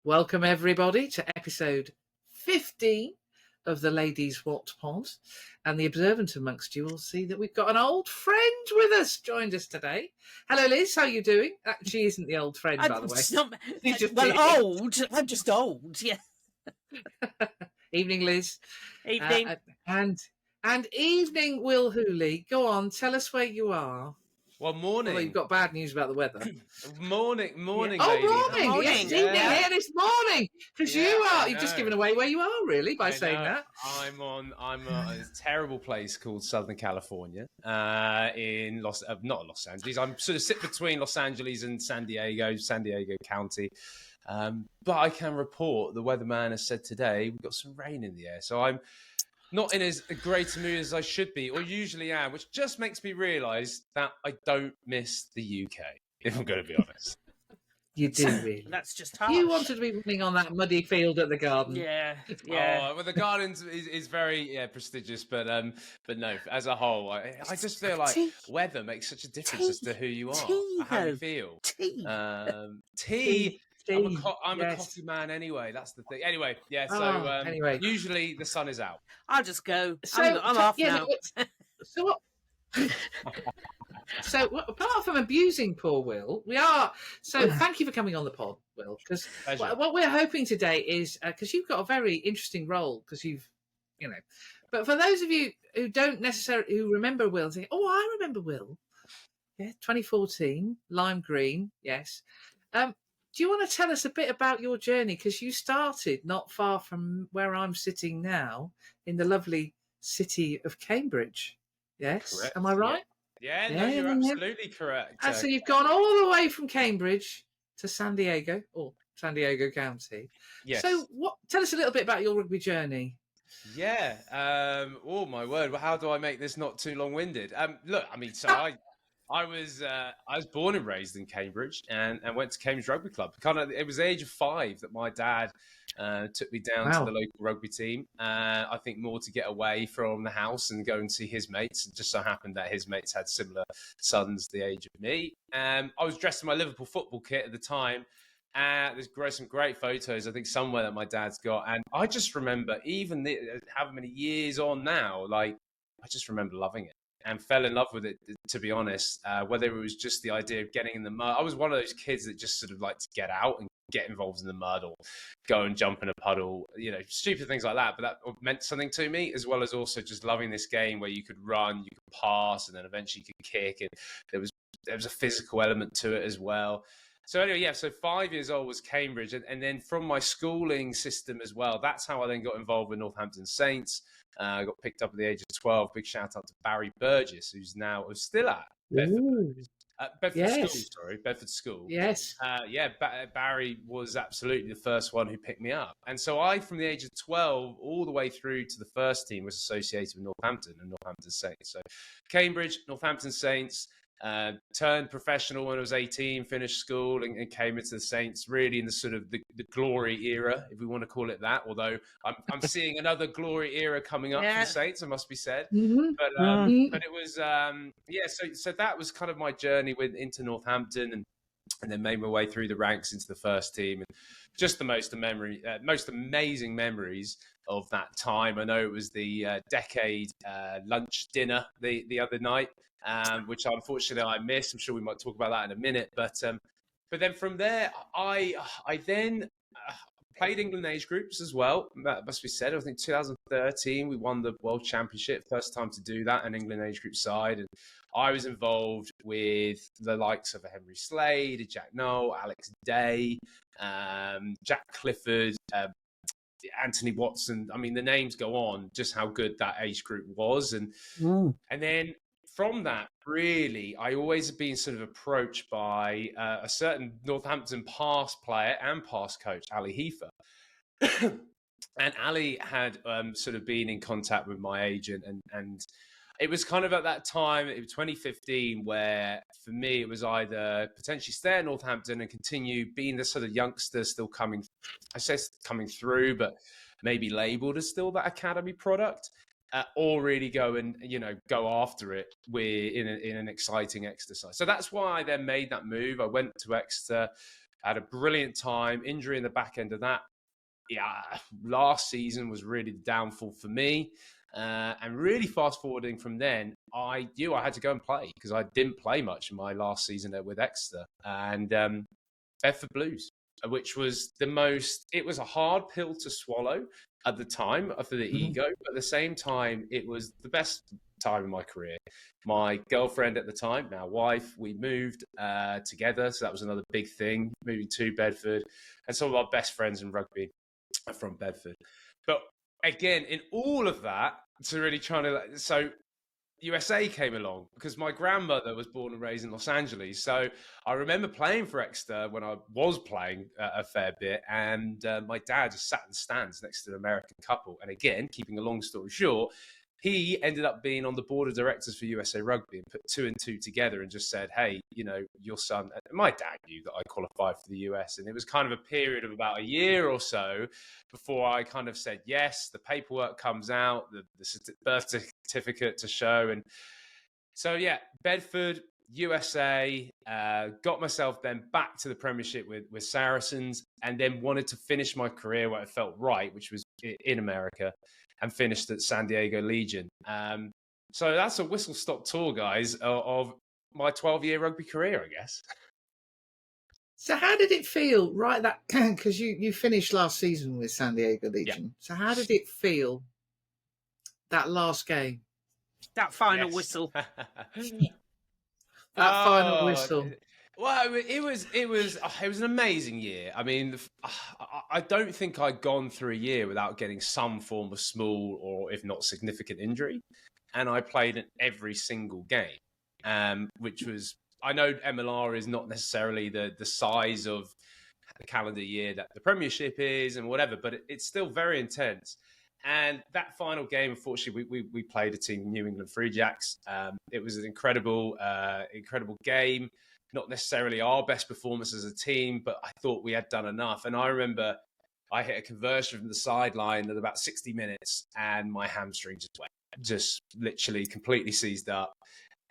Welcome everybody to episode 15 of the Ladies Wot Pod. And the observant amongst you will see that we've got an old friend with us, joined us today. Hello Liz, how are you doing? She isn't the old friend, by the way. Old. I'm just old, yeah. Evening Liz. Evening. And evening Will Hooley. Go on, tell us where you are. Well, morning. Although you've got bad news about the weather. morning, Yeah. ladies. Morning. Yes, it's evening here this morning. Because you've just given away where you are, really, by saying that. I'm on a terrible place called Southern California, in not Los Angeles. I'm sort of sit between Los Angeles and San Diego County. But I can report the weatherman has said today we've got some rain in the air. So I'm not in as great a mood as I should be, or usually am, which just makes me realise that I don't miss the UK, if I'm going to be honest. You do, really. That's just harsh. You wanted to be running on that muddy field at the garden. Yeah. Oh, well, the garden is very prestigious, but no, as a whole, I just feel like weather makes such a difference as to who you are, how you feel. Tea. I'm a coffee man anyway. That's the thing. Anyway, usually the sun is out. I'll just go. So, I'm off now. So what? So apart from abusing poor Will, we are. So thank you for coming on the pod, Will. Because what we're hoping today is because you've got a very interesting role. Because but for those of you who don't necessarily remember Will, think, oh, I remember Will. Yeah, 2014, lime green. Yes. Do you want to tell us a bit about your journey? Because you started not far from where I'm sitting now in the lovely city of Cambridge. Yes? Correct. Am I right? Yeah, you're absolutely correct. So you've gone all the way from Cambridge to San Diego, or San Diego County. Yes. So tell us a little bit about your rugby journey. Yeah. Oh, my word. Well, how do I make this not too long-winded? Look, I mean, I was born and raised in Cambridge and went to Cambridge Rugby Club. It was the age of 5 that my dad took me down to the local rugby team. I think more to get away from the house and go and see his mates. It just so happened that his mates had similar sons the age of me. I was dressed in my Liverpool football kit at the time. There's some great photos, I think, somewhere that my dad's got. And I just remember, even however many years on now, I just remember loving it. And fell in love with it, to be honest, whether it was just the idea of getting in the mud. I was one of those kids that just sort of liked to get out and get involved in the mud or go and jump in a puddle, stupid things like that. But that meant something to me, as well as also just loving this game where you could run, you could pass, and then eventually you could kick. And there was a physical element to it as well. So anyway, so 5 years old was Cambridge. And then from my schooling system as well, that's how I then got involved with Northampton Saints. I got picked up at the age of 12. Big shout out to Barry Burgess, who's still at Bedford School. Yes. Barry was absolutely the first one who picked me up. And so I, from the age of 12 all the way through to the first team, was associated with Northampton and Northampton Saints. So Cambridge, Northampton Saints, turned professional when I was 18, finished school and came into the Saints really in the sort of the glory era, if we want to call it that, although I'm seeing another glory era coming up for the Saints, it must be said. Mm-hmm. But it was so that was kind of my journey into Northampton and then made my way through the ranks into the first team, and just the most amazing memories of that time. I know it was the decade lunch dinner the other night, which unfortunately I missed. I'm sure we might talk about that in a minute. But then from there, I then played England age groups as well. That must be said. I think 2013 we won the World Championship, first time to do that, an England age group side. And I was involved with the likes of a Henry Slade, a Jack Noel, Alex Day, Jack Clifford, Anthony Watson. I mean, the names go on, just how good that age group was. And then from that, really, I always have been sort of approached by a certain Northampton past player and past coach, Ali Heifer. And Ali had sort of been in contact with my agent, and it was kind of at that time, it was 2015, where for me, it was either potentially stay at Northampton and continue being the sort of youngster still coming through, but maybe labelled as still that academy product, or really go and, go after it in an exciting Exeter side. So that's why I then made that move. I went to Exeter, I had a brilliant time. Injury in the back end of that. Yeah, last season was really the downfall for me. And really fast forwarding from then, I knew I had to go and play because I didn't play much in my last season with Exeter and Bedford Blues, which was it was a hard pill to swallow at the time for the ego, but at the same time, it was the best time in my career. My girlfriend at the time, now wife, we moved together. So that was another big thing, moving to Bedford, and some of our best friends in rugby are from Bedford. But again, in all of that, to really trying to, so USA came along because my grandmother was born and raised in Los Angeles. So I remember playing for Exeter when I was playing a fair bit. And my dad just sat in the stands next to an American couple. And again, keeping a long story short, he ended up being on the board of directors for USA Rugby and put 2 and 2 together and just said, hey, you know, your son, my dad knew that I qualified for the US. And it was kind of a period of about a year or so before I kind of said, yes, the paperwork comes out, the birth certificate to show. And so, yeah, Bedford, USA, got myself then back to the Premiership with Saracens and then wanted to finish my career where it felt right, which was in America, and finished at San Diego Legion. So that's a whistle-stop tour, guys, of my 12-year rugby career, I guess. So how did it feel, right, that because you finished last season with San Diego Legion. Yeah. So how did it feel, that last game? That final whistle. Final whistle. Well, it was an amazing year. I mean, I don't think I'd gone through a year without getting some form of small or if not significant injury. And I played in every single game, which was, I know MLR is not necessarily the size of the calendar year that the Premiership is and whatever, but it's still very intense. And that final game, unfortunately, we played a team, New England Free Jacks. It was an incredible game. Not necessarily our best performance as a team, but I thought we had done enough. And I remember I hit a conversion from the sideline at about 60 minutes and my hamstring just literally completely seized up.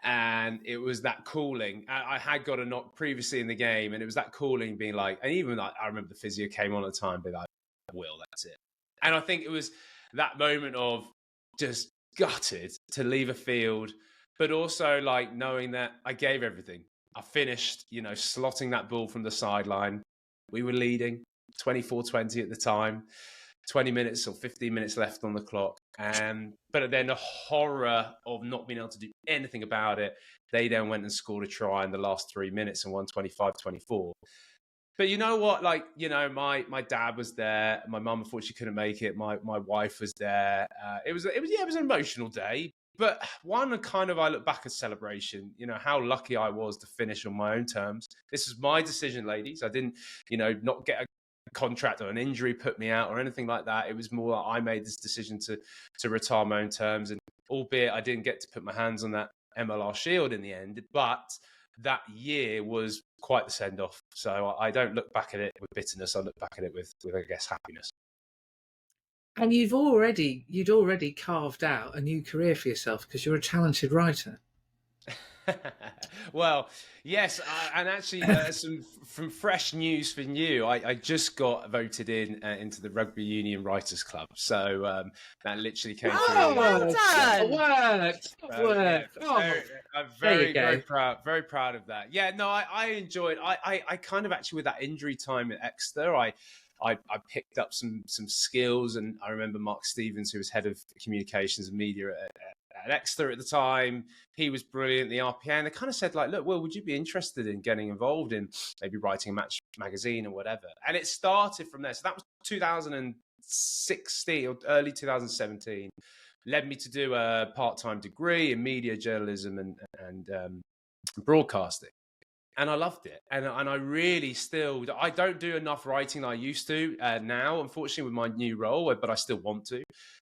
And it was that cooling. I had got a knock previously in the game, and it was that cooling being like, and even like, I remember the physio came on at the time, being like, Will, that's it. And I think it was that moment of just gutted to leave a field, but also like knowing that I gave everything. I finished, slotting that ball from the sideline. We were leading 24-20 at the time, 20 minutes or 15 minutes left on the clock. But then the horror of not being able to do anything about it, they then went and scored a try in the last 3 minutes and won 25-24. But you know what? Like, my dad was there. My mum, unfortunately, couldn't make it. My wife was there. It was an emotional day. But one kind of, I look back at celebration, how lucky I was to finish on my own terms. This was my decision, ladies. I didn't, not get a contract or an injury put me out or anything like that. It was more like I made this decision to retire my own terms. And albeit I didn't get to put my hands on that MLR shield in the end, but that year was quite the send-off. So I don't look back at it with bitterness. I look back at it with I guess, happiness. And you'd already carved out a new career for yourself because you're a talented writer. Well, yes, and actually from fresh news for you, I just got voted into the Rugby Union Writers Club. So that literally came through. Well done! Work. I'm very proud of that. Yeah, no, I enjoyed. I kind of actually with that injury time at Exeter, I picked up some skills, and I remember Mark Stevens, who was head of communications and media at Exeter at the time. He was brilliant. The RPN, they kind of said like, look, Will, would you be interested in getting involved in maybe writing a match magazine or whatever? And it started from there. So that was 2016 or early 2017. Led me to do a part-time degree in media journalism and broadcasting. And I loved it. And I really I don't do enough writing that I used to now, unfortunately, with my new role, but I still want to.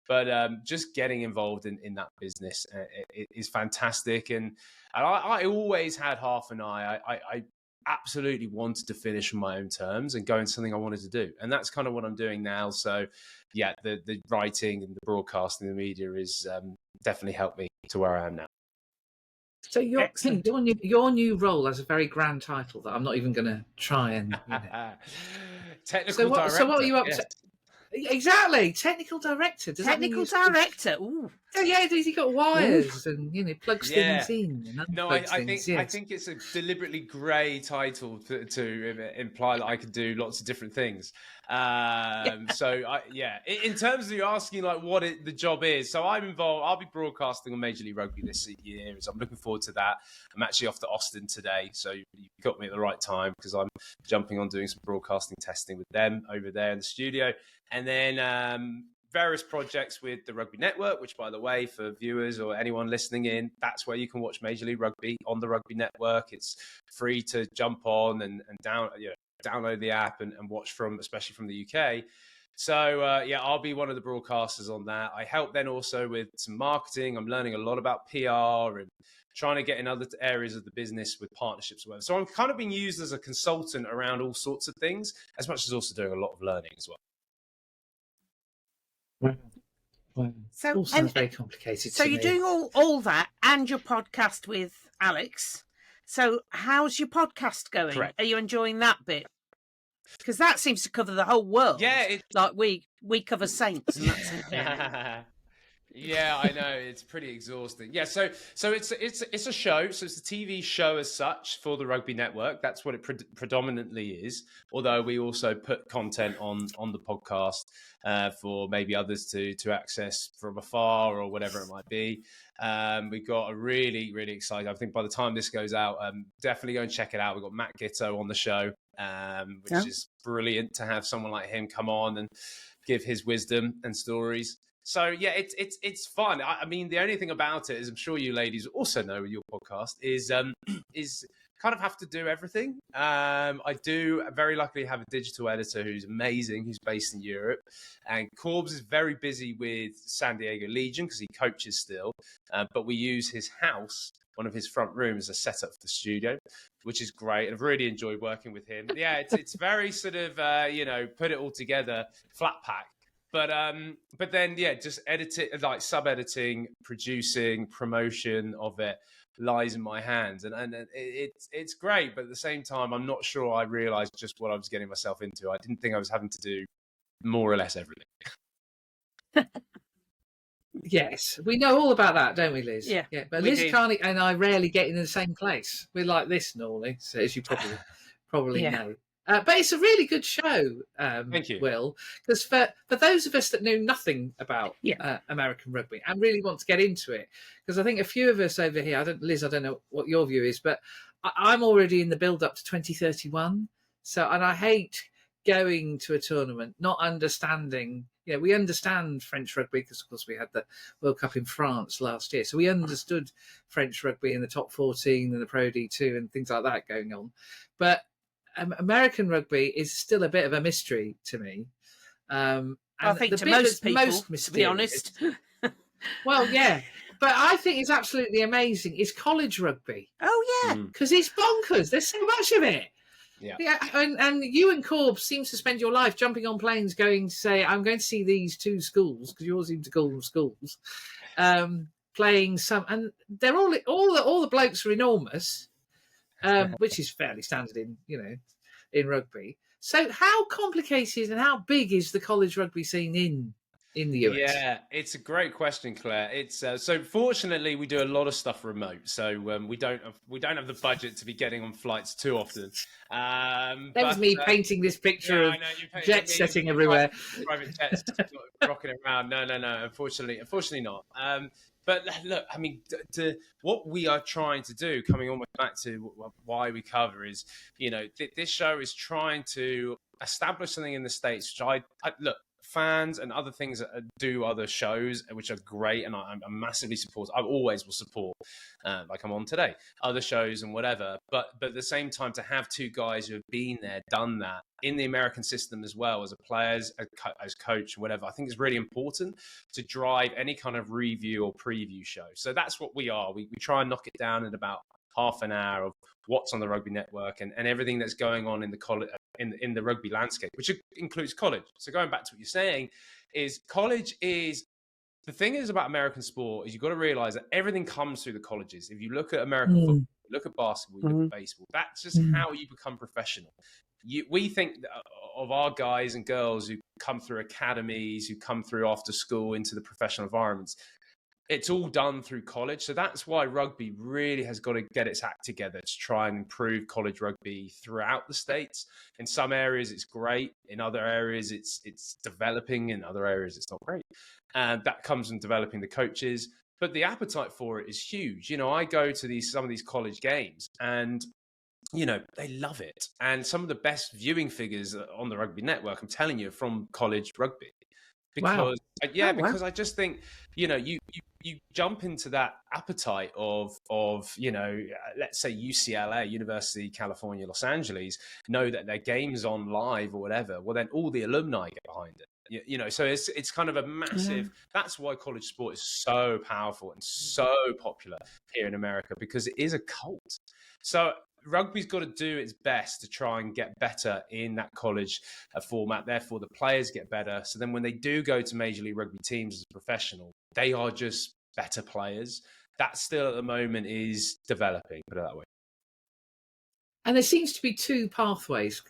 But just getting involved in that business is fantastic. And I always had half an eye. I absolutely wanted to finish on my own terms and go into something I wanted to do. And that's kind of what I'm doing now. So, yeah, the writing and the broadcasting and the media is definitely helped me to where I am now. So your new role has a very grand title that I'm not even going to try and. Technical director. So what are you up yes. to? Exactly, technical director. Does Technical that mean director. Ooh. Oh, yeah, he got wires and plugs Yeah. things in and No, unplugs I things. think I think it's a deliberately grey title to imply that I can do lots of different things. So in terms of you asking like what the job is, so I'm involved. I'll be broadcasting on Major League Rugby this year, so I'm looking forward to that. I'm actually off to Austin today, so you got me at the right time because I'm jumping on doing some broadcasting testing with them over there in the studio, and then various projects with the Rugby Network, which, by the way, for viewers or anyone listening in, that's where you can watch Major League Rugby on the Rugby Network. It's free to jump on and download the app and watch from, especially from the UK. So, I'll be one of the broadcasters on that. I help then also with some marketing. I'm learning a lot about PR and trying to get in other areas of the business with partnerships. So I'm kind of being used as a consultant around all sorts of things, as much as also doing a lot of learning as well. Wow. So all sounds very complicated. So you're doing all that and your podcast with Alex. So how's your podcast going? Correct. Are you enjoying that bit? Because that seems to cover the whole world. Yeah, like we cover Saints and that's it. Yeah, I know, it's pretty exhausting. Yeah, so it's a show, so it's a TV show as such for the Rugby Network. That's what it predominantly is. Although we also put content on the podcast for maybe others to access from afar or whatever it might be. We've got a really, really exciting. I think by the time this goes out, definitely go and check it out. We've got Matt Gitto on the show, which is brilliant to have someone like him come on and give his wisdom and stories. So yeah, it's fun. I mean, the only thing about it is, I'm sure you ladies also know with your podcast is kind of have to do everything. I do very luckily have a digital editor who's amazing, who's based in Europe, and Corbs is very busy with San Diego Legion because he coaches still, but we use his house, one of his front rooms, as a setup for the studio, which is great. And I've really enjoyed working with him. Yeah, it's very sort of put it all together, flat pack. But then, just editing, like sub-editing, producing, promotion of it lies in my hands. And it's great. But at the same time, I'm not sure I realized just what I was getting myself into. I didn't think I was having to do more or less everything. Yes, we know all about that, don't we, Liz? Yeah. But Liz and I rarely get in the same place. We're like this normally, so as you probably know. But it's a really good show, Thank you. Will, because for those of us that know nothing about American rugby and really want to get into it, because I think a few of us over here, Liz, I don't know what your view is, but I'm already in the build-up to 2031. And I hate going to a tournament, not understanding. We understand French rugby because, of course, we had the World Cup in France last year. So we understood French rugby in the top 14 and the Pro D2 and things like that going on. But American rugby is still a bit of a mystery to me. I think to most people, to be honest. Well, yeah. But I think it's absolutely amazing is college rugby. Oh, yeah. Because it's bonkers. There's so much of it. Yeah. And you and Corb seem to spend your life jumping on planes going to say, I'm going to see these two schools, because you all seem to call them schools, playing some. And they're all the blokes are enormous. Which is fairly standard in rugby. So how complicated and how big is the college rugby scene in the US? Yeah, it's a great question, Claire. It's so fortunately we do a lot of stuff remote, so we don't have the budget to be getting on flights too often. That was me painting this picture of jets setting everywhere, private jets rocking around. No, unfortunately not. But look, I mean, what we are trying to do, coming almost back to why we cover, is, this show is trying to establish something in the States, which I look, fans and other things that do other shows, which are great, and I'm massively supportive. I always will support, like I'm on today, other shows and whatever. But at the same time, to have two guys who have been there, done that in the American system as well, as a player, as coach, whatever, I think it's really important to drive any kind of review or preview show. So that's what we are. We try and knock it down in about half an hour of what's on the Rugby Network and everything that's going on in the college, in the rugby landscape, which includes college. So going back to what you're saying, is college is the thing is about American sport is you've got to realize that everything comes through the colleges. If you look at American football, you look at basketball, you look at baseball, that's just how you become professional. We think of our guys and girls who come through academies, who come through after school into the professional environments. It's all done through college. So that's why rugby really has got to get its act together to try and improve college rugby throughout the States. In some areas, it's great. In other areas, it's developing. In other areas, it's not great. And that comes from developing the coaches. But the appetite for it is huge. You know, I go to some of these college games and, you know, they love it. And some of the best viewing figures on the Rugby Network, I'm telling you, are from college rugby. Because because I just think, you know, you jump into that appetite of you know, let's say UCLA, University of California, Los Angeles, know that their game's on live or whatever. Well, then all the alumni get behind it. You know, so it's kind of a massive. That's why college sport is so powerful and so popular here in America, because it is a cult. So rugby's got to do its best to try and get better in that college format. Therefore, the players get better. So then when they do go to Major League Rugby teams as a professional, they are just better players. That still at the moment is developing, put it that way. And there seems to be two pathways.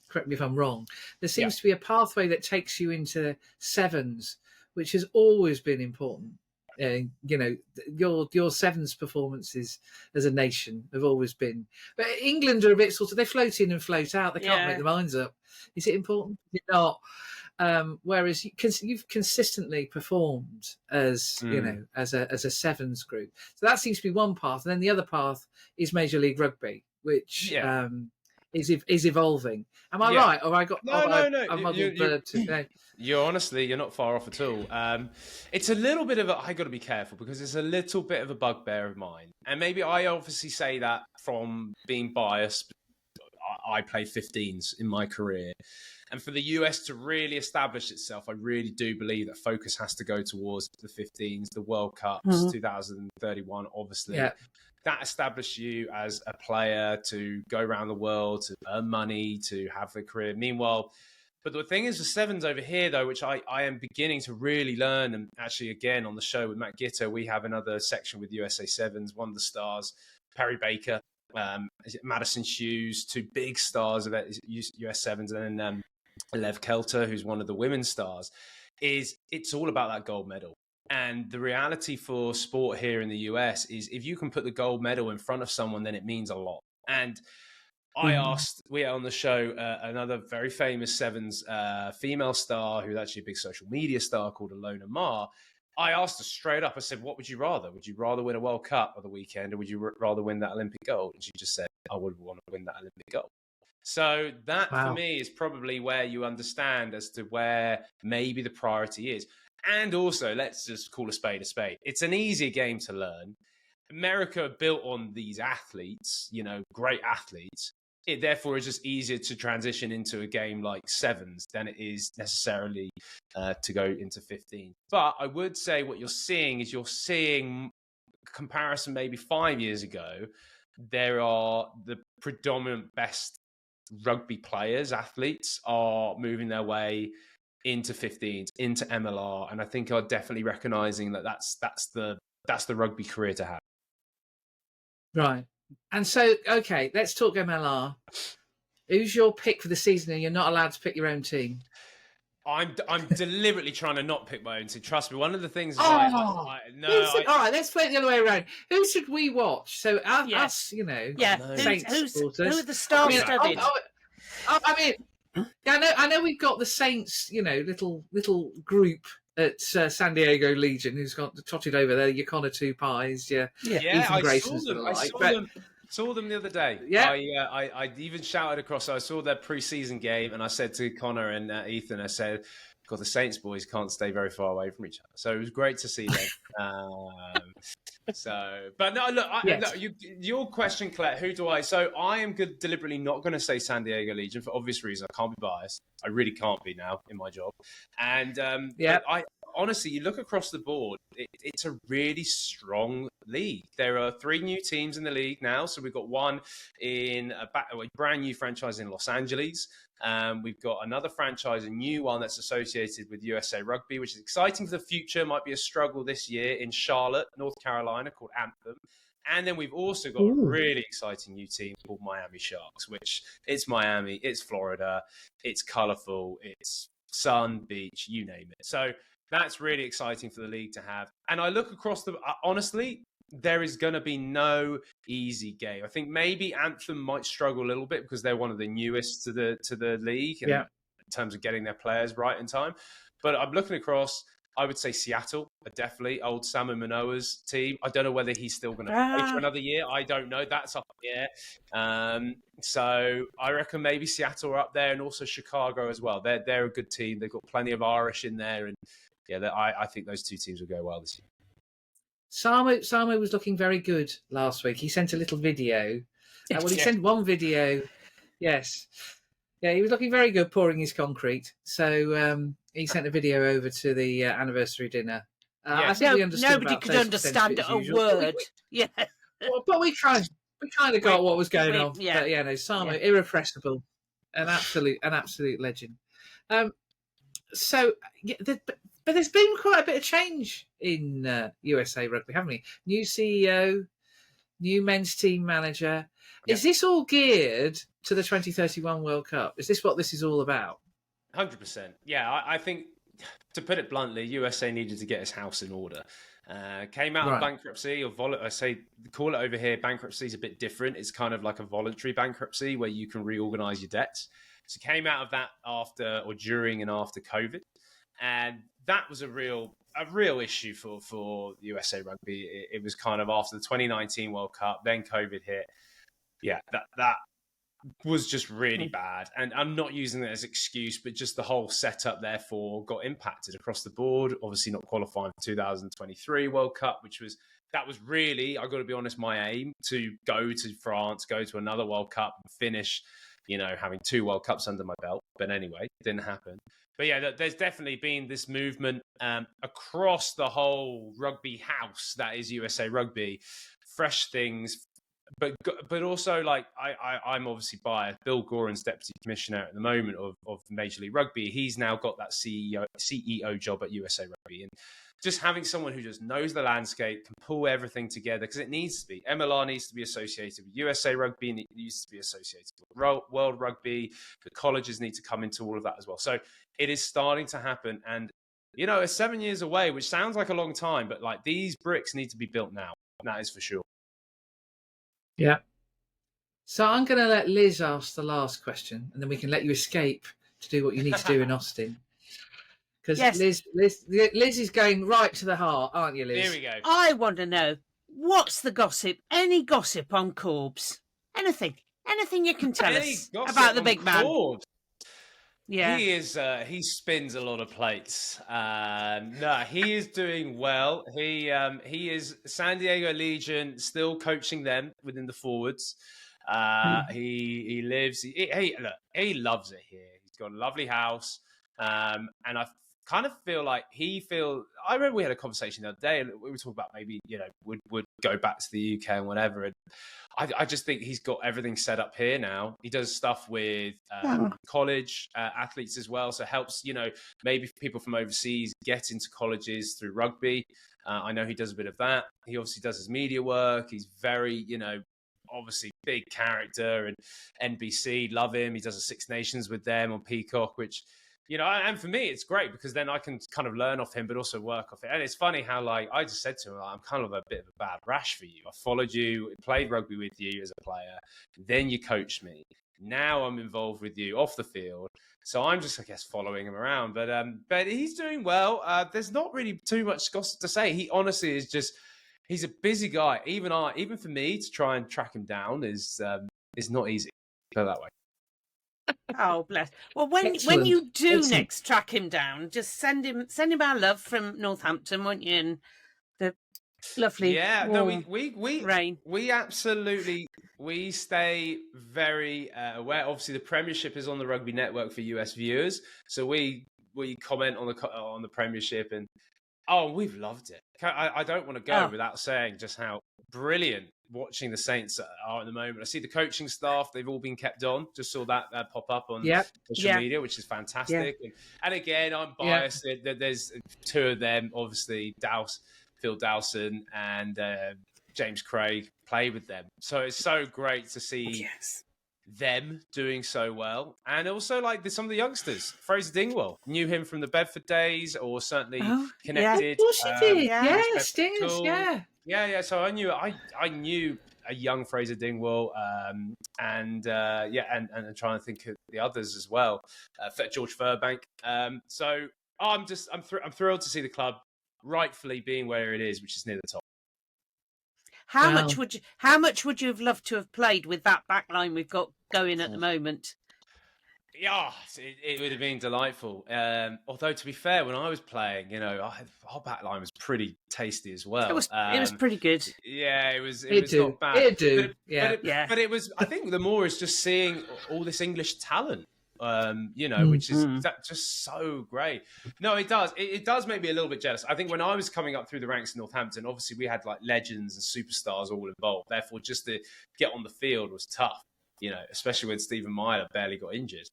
Correct me if I'm wrong. There seems to be a pathway that takes you into sevens, which has always been important. You know, your sevens performances as a nation have always been. But England are a bit sort of, they float in and float out. They can't make their minds up. Is it important? Is it not? Whereas you've consistently performed as you know, as a sevens group. So that seems to be one path, and then the other path is Major League Rugby, which is evolving. Am I right? Or I got no. You're not far off at all. It's a little bit of I got to be careful because it's a little bit of a bugbear of mine, and maybe I obviously say that from being biased. I played 15s in my career, and for the US to really establish itself, I really do believe that focus has to go towards the 15s, the World Cups, 2031, obviously. Yeah. That established you as a player to go around the world, to earn money, to have a career. Meanwhile, but the thing is, the sevens over here, though, which I am beginning to really learn, and actually, again, on the show with Matt Gitter, we have another section with USA Sevens, one of the stars, Perry Baker, Madison Hughes, two big stars of US Sevens, and then Lev Kelter, who's one of the women's stars, it's all about that gold medal. And the reality for sport here in the US is if you can put the gold medal in front of someone, then it means a lot. And I asked, we had on the show another very famous sevens female star who's actually a big social media star called Alona Ma. I asked her straight up, I said, what would you rather? Would you rather win a World Cup of the weekend, or would you rather win that Olympic gold? And she just said, I would want to win that Olympic gold. So that for me is probably where you understand as to where maybe the priority is. And also, let's just call a spade a spade. It's an easier game to learn. America built on these athletes, you know, great athletes. It therefore is just easier to transition into a game like sevens than it is necessarily to go into 15. But I would say what you're seeing comparison maybe 5 years ago, there are the predominant best rugby players, athletes are moving their way into 15s, into MLR, and I think are definitely recognizing that that's the rugby career to have. Right. And so, okay, let's talk MLR. Who's your pick for the season? And you're not allowed to pick your own team. I'm deliberately trying to not pick my own team. Trust me. One of the things. All right, let's play it the other way around. Who should we watch? So us, you know. Yeah. Who are the star-studded? I know we've got the Saints, you know, little group at San Diego Legion who's got trotted over there. Your Connor Two Pies, Ethan Grayson's saw them the other day. Yeah, I even shouted across. I saw their pre-season game, and I said to Connor and Ethan, I said, "God, the Saints boys can't stay very far away from each other." So it was great to see them. But no, look, your question, Claire, who do I? So I am deliberately not going to say San Diego Legion for obvious reasons. I can't be biased. I really can't be now in my job. And honestly, you look across the board, it's a really strong league. There are 3 new teams in the league now. So we've got one in a brand new franchise in Los Angeles. We've got another franchise, a new one that's associated with USA Rugby, which is exciting for the future. Might be a struggle this year in Charlotte, North Carolina, called Anthem. And then we've also got a really exciting new team called Miami Sharks, which it's Miami, it's Florida, it's colorful, it's sun, beach, you name it. So that's really exciting for the league to have. And I look across honestly, there is going to be no easy game. I think maybe Anthem might struggle a little bit because they're one of the newest to the league in terms of getting their players right in time. But I'm looking across. I would say Seattle are definitely old Samu Manoa's team. I don't know whether he's still going to play for another year. I don't know. That's up in the air. So I reckon maybe Seattle are up there, and also Chicago as well. They're a good team. They've got plenty of Irish in there, and I think those 2 teams will go well this year. Samu was looking very good last week. He sent a little video. He sent one video. Yes. Yeah, he was looking very good pouring his concrete. So he sent a video over to the anniversary dinner. I think we understood nobody could understand a word. But we kind of got what was going on. Yeah. But Samu, irrepressible, an absolute legend. But there's been quite a bit of change in USA Rugby, haven't we? New CEO, new men's team manager. Is this all geared to the 2031 World Cup? Is this what this is all about? 100%. Yeah, I think, to put it bluntly, USA needed to get his house in order. Came out of bankruptcy, I say, call it over here, bankruptcy is a bit different. It's kind of like a voluntary bankruptcy where you can reorganize your debts. So came out of that during and after COVID. And that was a real issue for USA Rugby. It was kind of after the 2019 World Cup, then COVID hit. Yeah, that was just really bad. And I'm not using that as an excuse, but just the whole setup, therefore, got impacted across the board. Obviously not qualifying for 2023 World Cup, that was really, I've got to be honest, my aim to go to France, go to another World Cup and finish, having 2 World Cups under my belt. But anyway, it didn't happen. But yeah, there's definitely been this movement across the whole rugby house that is USA Rugby, fresh things. But also, like, I'm obviously biased. Bill Goran's deputy commissioner at the moment of Major League Rugby. He's now got that CEO job at USA Rugby. And just having someone who just knows the landscape, can pull everything together, because it needs to be. MLR needs to be associated with USA Rugby, and it needs to be associated with World Rugby. The colleges need to come into all of that as well. So it is starting to happen. And, it's 7 years away, which sounds like a long time, but like these bricks need to be built now. That is for sure. Yeah. So I'm going to let Liz ask the last question, and then we can let you escape to do what you need to do in Austin. Because Liz is going right to the heart, aren't you, Liz? Here we go. I want to know, what's the gossip? Any gossip on Corbs? Anything you can tell us about the big man? Corbs? Yeah, he is. He spins a lot of plates. No, he is doing well. He is San Diego Legion, still coaching them within the forwards. He lives. He loves it here. He's got a lovely house, and I kind of feel like I remember we had a conversation the other day, and we were talking about maybe would go back to the UK and whatever. And I just think he's got everything set up here now. He does stuff with college athletes as well, so helps maybe people from overseas get into colleges through rugby. I know he does a bit of that. He obviously does his media work. He's very obviously big character, and NBC love him. He does a Six Nations with them on Peacock, which and for me, it's great because then I can kind of learn off him, but also work off it. And it's funny how, like, I just said to him, I'm kind of a bit of a bad rash for you. I followed you, played rugby with you as a player. Then you coached me. Now I'm involved with you off the field. So I'm just, I guess, following him around. But he's doing well. There's not really too much gossip to say. He honestly is just, he's a busy guy. Even for me to try and track him down is not easy. Put it that way. Oh, bless. Well, when you do next track him down, just send him our love from Northampton, won't you? And the lovely rain. We absolutely stay very aware. Obviously, the Premiership is on the Rugby Network for US viewers, so we we comment on the Premiership, and we've loved it. I don't want to go without saying just how brilliant watching the Saints are at the moment. I see the coaching staff; they've all been kept on. Just saw that pop up on social media, which is fantastic. And again, I'm biased. There's two of them, obviously, Phil Dowson and James Craig play with them. So it's so great to see them doing so well. And also like some of the youngsters. Fraser Dingwall, knew him from the Bedford days, or certainly connected. Of course he did. Yes, Dingers, yeah. So I knew a young Fraser Dingwall, and trying to think of the others as well. George Furbank. So I'm thrilled to see the club rightfully being where it is, which is near the top. How much would you have loved to have played with that back line we've got going at the moment? Yeah, it would have been delightful. Although, to be fair, when I was playing, our back line was pretty tasty as well. It was pretty good. Yeah, it was not bad. But it was. I think the more is just seeing all this English talent. Which is just so great. No, it does. It does make me a little bit jealous. I think when I was coming up through the ranks in Northampton, obviously we had like legends and superstars all involved. Therefore, just to get on the field was tough, especially when Stephen Myler barely got injured.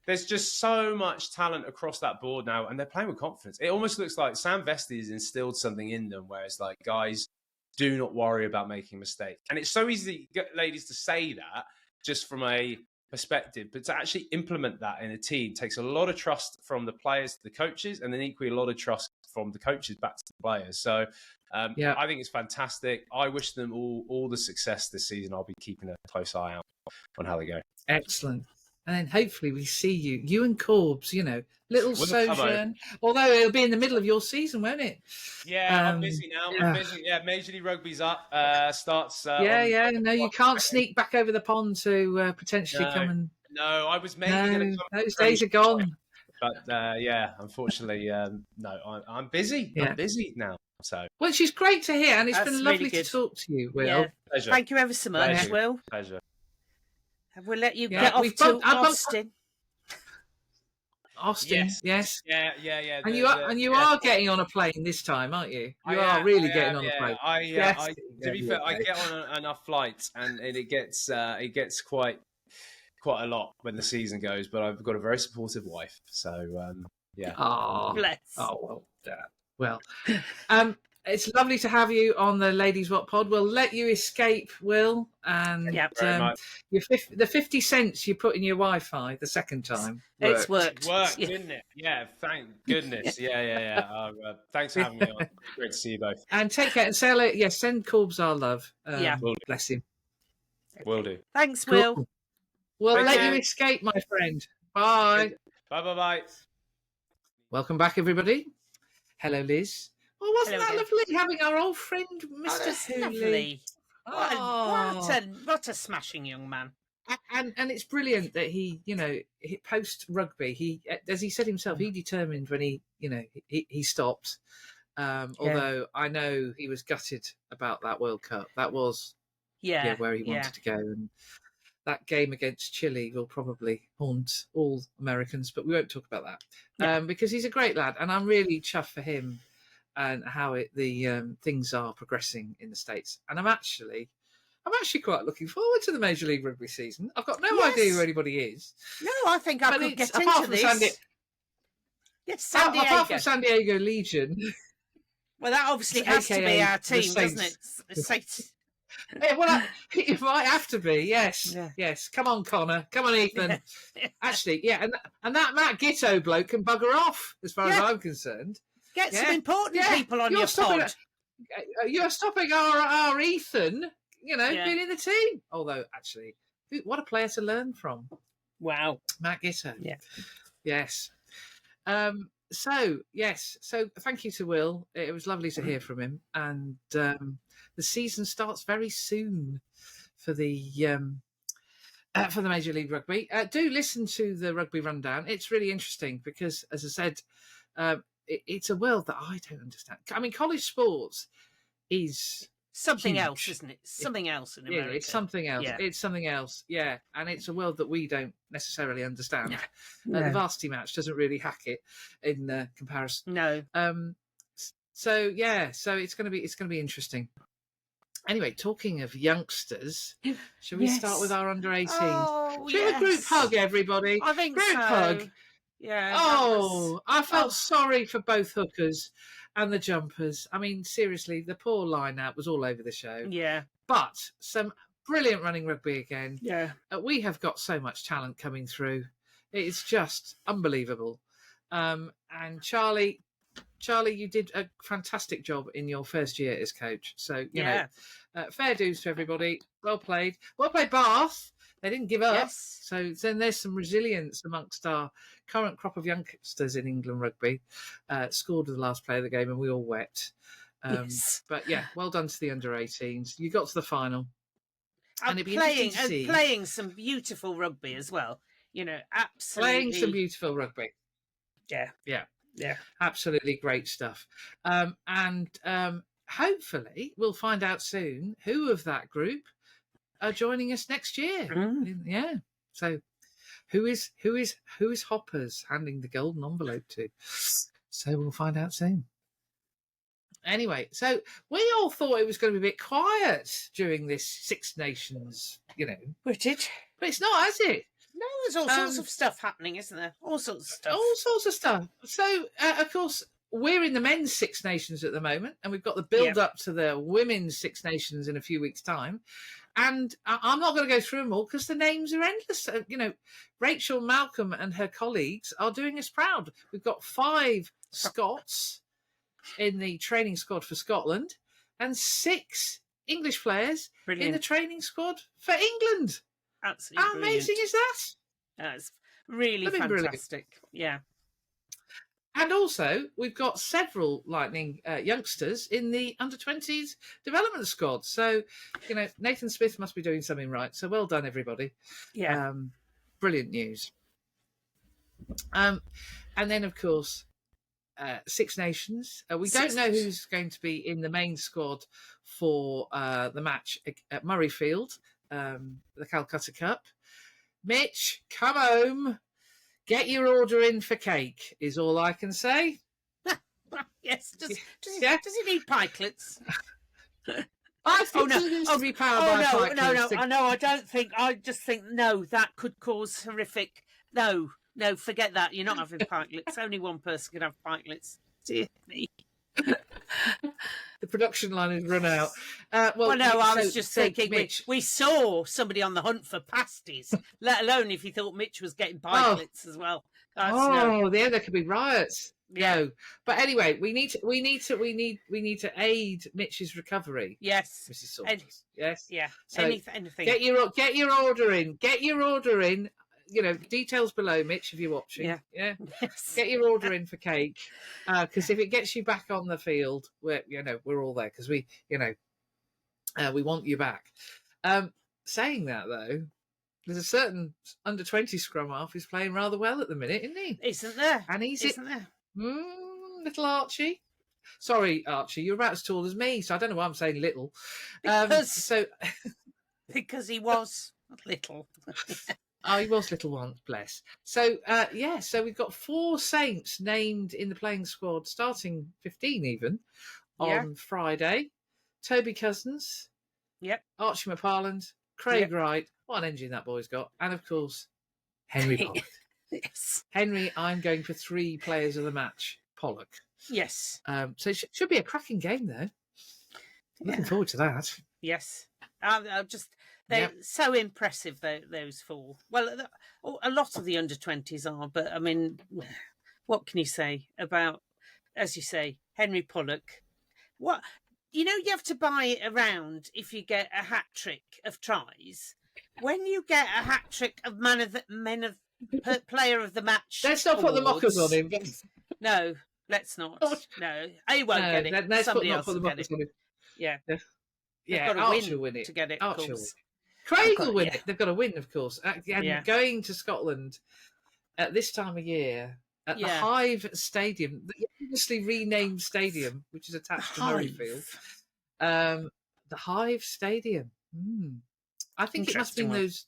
There's just so much talent across that board now, and they're playing with confidence. It almost looks like Sam Vesti has instilled something in them where it's like, guys, do not worry about making mistakes. And it's so easy, ladies, to say that, just from a perspective, but to actually implement that in a team takes a lot of trust from the players to the coaches, and then equally a lot of trust from the coaches back to the players. So I think it's fantastic. I wish them all the success this season. I'll be keeping a close eye out on how they go. Excellent. And then hopefully we see you and Corbs, little sojourn. Although it'll be in the middle of your season, won't it? Yeah, I'm busy now. I'm busy. Yeah, Major League Rugby's up. Starts. No, you can't sneak back over the pond to potentially come and. No, I was maybe going to come. Those days are gone. But unfortunately, no. I'm busy. Yeah. I'm busy now. So. Which is great to hear, and it's been lovely to talk to you, Will. Yeah. Pleasure. Thank you ever so much, Pleasure. Will. Pleasure. We'll let you get off to Austin. Austin, yes. Yeah. And you are getting on a plane this time, aren't you? You are really getting on a plane. To be fair, I get on enough flights, and it gets quite a lot when the season goes. But I've got a very supportive wife, so yeah. Oh, bless. Oh well. It's lovely to have you on the Ladies Wot Pod. We'll let you escape, Will, and the 50 cents you put in your Wi-Fi the second time. It's worked. It worked, didn't it? Yeah, thank goodness. Yeah. Thanks for having me on. Great to see you both. And take care. And send Corbs our love. Bless him. Will do. Thanks, Will. Cool. We'll let you escape, my friend. Bye. Bye. Welcome back, everybody. Hello, Liz. Well, wasn't that lovely having our old friend, Mr. Hooley? What a smashing young man. And it's brilliant that he post rugby, as he said himself, he determined when he stopped. Although I know he was gutted about that World Cup. That was where he wanted to go, and that game against Chile will probably haunt all Americans. But we won't talk about that because he's a great lad, and I'm really chuffed for him. And how the things are progressing in the States, and I'm actually quite looking forward to the Major League Rugby season. I've got no idea who anybody is. No, I think I could get into this. San Diego. Apart from San Diego Legion. Well, that obviously has to be our team, doesn't it? The Saints. It might have to be. Yes, yes. Come on, Connor. Come on, Ethan. Actually, and that Matt Gitto bloke can bugger off, as far as I'm concerned. Get some important people on your pod. You're stopping our Ethan, being in the team. Although, actually, what a player to learn from. Wow. Matt Gitto. Yeah. Yes. So thank you to Will. It was lovely to hear from him. And the season starts very soon for the Major League Rugby. Do listen to the Rugby Rundown. It's really interesting because, as I said, it's a world that I don't understand. I mean, college sports is something huge. else, isn't it? Something else in America. Yeah, it's something else. Yeah. It's something else. Yeah, and it's a world that we don't necessarily understand. No. The varsity match doesn't really hack it in comparison. No. So it's going to be interesting. Anyway, talking of youngsters, shall we start with our under 18s? Oh, Should we have a group hug, everybody? I think group hug. Yeah. I felt sorry for both hookers and the jumpers. I mean, seriously, the poor line-out was all over the show. Yeah. But some brilliant running rugby again. Yeah. We have got so much talent coming through. It's just unbelievable. And Charlie, you did a fantastic job in your first year as coach. So, you know, fair dues to everybody. Well played. Well played, Bath. They didn't give up. Yes. So then there's some resilience amongst our current crop of youngsters in England rugby. Scored with the last play of the game and we all wept. Yes. But yeah, well done to the under 18s. You got to the final. And playing some beautiful rugby as well. You know, absolutely. Playing some beautiful rugby. Yeah. Yeah. Yeah. Absolutely great stuff. And hopefully we'll find out soon who of that group are joining us next year. Yeah. So who is Hoppers handing the golden envelope to? So we'll find out soon. Anyway, so we all thought it was going to be a bit quiet during this Six Nations, you know. But it's not, is it? No, there's all sorts of stuff happening, isn't there? All sorts of stuff. All sorts of stuff. So, of course, we're in the men's Six Nations at the moment, and we've got the build-up to the women's Six Nations in a few weeks' time. And I'm not going to go through them all because the names are endless. You know, Rachel Malcolm and her colleagues are doing us proud. We've got 5 Scots in the training squad for Scotland and 6 English players in the training squad for England. Absolutely How amazing is that? That's really fantastic. Yeah. And also, we've got several Lightning youngsters in the under-20s development squad. So, you know, Nathan Smith must be doing something right. So well done, everybody. Yeah. Brilliant news. And then, of course, Six Nations. We don't know who's going to be in the main squad for the match at Murrayfield, the Calcutta Cup. Mitch, come home. Get your order in for cake, is all I can say. Yes. Does he need pikelets? I think he needs to be powered by pikelets. No, I don't think. I just think, no, that could cause horrific. No, forget that. You're not having pikelets. Only one person can have pikelets. Dear me. The production line has run out. I was just thinking, Mitch, we saw somebody on the hunt for pasties, let alone if you thought Mitch was getting pikelets as well. There could be riots. Yeah. No. But anyway, we need to aid Mitch's recovery. Yes, Mrs. Saunders. Yes. Yeah. So anything. Get your order in. Get your order in. You know, details below, Mitch, if you're watching. Yeah. Yes. Get your order in for cake, because if it gets you back on the field, we're all there because we want you back. Saying that though, there's a certain under-20 scrum half who's playing rather well at the minute, isn't he? Isn't there? And isn't there? Little Archie. Sorry, Archie, you're about as tall as me, so I don't know why I'm saying little. Because he was little. Oh, he was little once, bless. So, so we've got 4 Saints named in the playing squad, starting 15 even, on Friday. Toby Cousins. Yep. Archie McParland. Craig Wright. What an engine that boy's got. And, of course, Henry Pollock. Yes. Henry, I'm going for 3 players of the match. Pollock. Yes. So it should be a cracking game, though. Looking forward to that. Yes. They're so impressive, those 4. Well, a lot of the under-20s are, but, I mean, what can you say about, as you say, Henry Pollock? What, you have to buy it around if you get a hat-trick of tries. When you get a hat-trick of player of the match Let's not put the mockers on him. No, let's not. No, he won't get it. Somebody else will get it. Yeah. Yeah, Archie will win it. To get it, of course. Craig will win it. They've got to win, of course. And going to Scotland at this time of year, at the Hive Stadium, the previously renamed stadium, which is attached to Murrayfield, the Hive Stadium. I think it must have been those,